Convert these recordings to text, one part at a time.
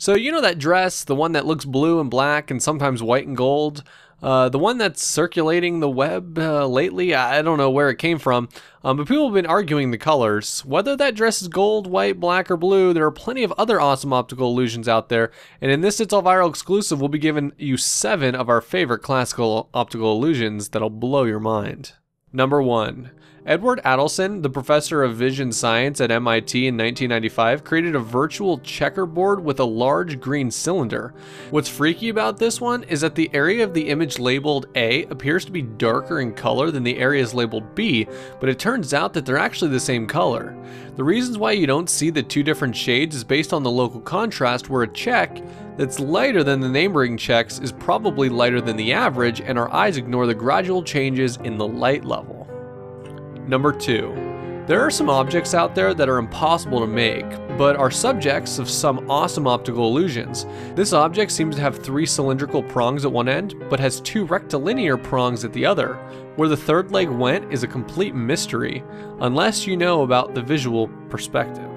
So you know that dress, the one that looks blue and black and sometimes white and gold? The one that's circulating the web lately? I don't know where it came from, but people have been arguing the colors. Whether that dress is gold, white, black, or blue, there are plenty of other awesome optical illusions out there, and in this It's All Viral exclusive, we'll be giving you 7 of our favorite classical optical illusions that'll blow your mind. Number 1. Edward Adelson, the professor of vision science at MIT in 1995, created a virtual checkerboard with a large green cylinder. What's freaky about this one is that the area of the image labeled A appears to be darker in color than the areas labeled B, but it turns out that they're actually the same color. The reasons why you don't see the 2 different shades is based on the local contrast, where a check that's lighter than the neighboring checks is probably lighter than the average, and our eyes ignore the gradual changes in the light level. Number 2. There are some objects out there that are impossible to make, but are subjects of some awesome optical illusions. This object seems to have 3 cylindrical prongs at one end, but has 2 rectilinear prongs at the other. Where the third leg went is a complete mystery, unless you know about the visual perspective.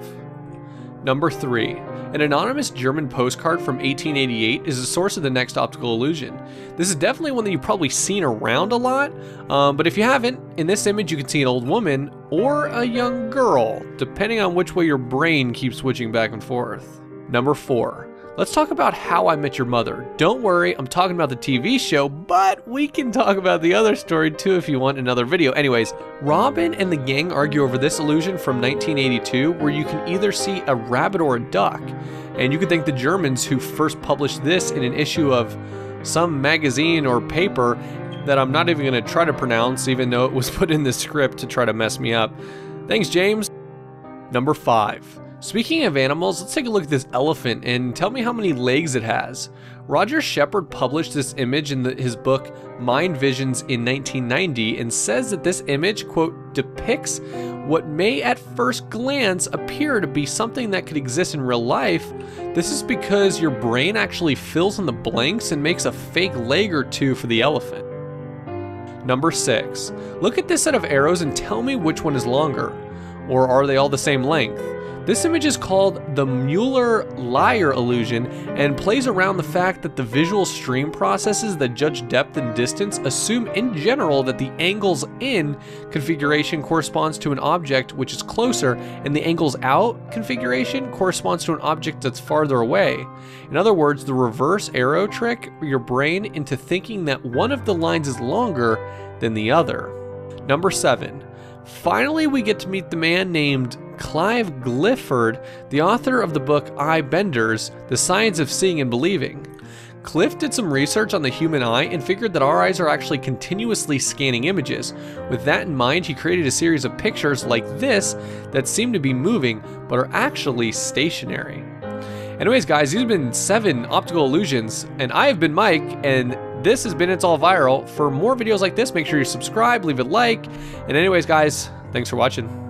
Number 3. An anonymous German postcard from 1888 is the source of the next optical illusion. This is definitely one that you've probably seen around a lot, but if you haven't, in this image you can see an old woman or a young girl, depending on which way your brain keeps switching back and forth. Number 4. Let's talk about How I Met Your Mother. Don't worry, I'm talking about the TV show, but we can talk about the other story too if you want another video. Anyways, Robin and the gang argue over this illusion from 1982, where you can either see a rabbit or a duck. And you could thank the Germans who first published this in an issue of some magazine or paper that I'm not even going to try to pronounce, even though it was put in the script to try to mess me up. Thanks, James. Number 5. Speaking of animals, let's take a look at this elephant and tell me how many legs it has. Roger Shepard published this image in his book Mind Visions in 1990 and says that this image, quote, depicts what may at first glance appear to be something that could exist in real life. This is because your brain actually fills in the blanks and makes a fake leg or 2 for the elephant. Number 6. Look at this set of arrows and tell me which one is longer. Or are they all the same length? This image is called the Mueller Lie Illusion and plays around the fact that the visual stream processes that judge depth and distance assume in general that the angles in configuration corresponds to an object which is closer, and the angles out configuration corresponds to an object that's farther away. In other words, the reverse arrow trick your brain into thinking that one of the lines is longer than the other. Number 7. Finally, we get to meet the man named Clive Clifford, the author of the book Eye Benders, The Science of Seeing and Believing. Cliff did some research on the human eye and figured that our eyes are actually continuously scanning images. With that in mind, he created a series of pictures like this that seem to be moving, but are actually stationary. Anyways, guys, these have been 7 optical illusions, and I have been Mike, and this has been It's All Viral. For more videos like this, make sure you subscribe, leave a like, and anyways, guys, thanks for watching.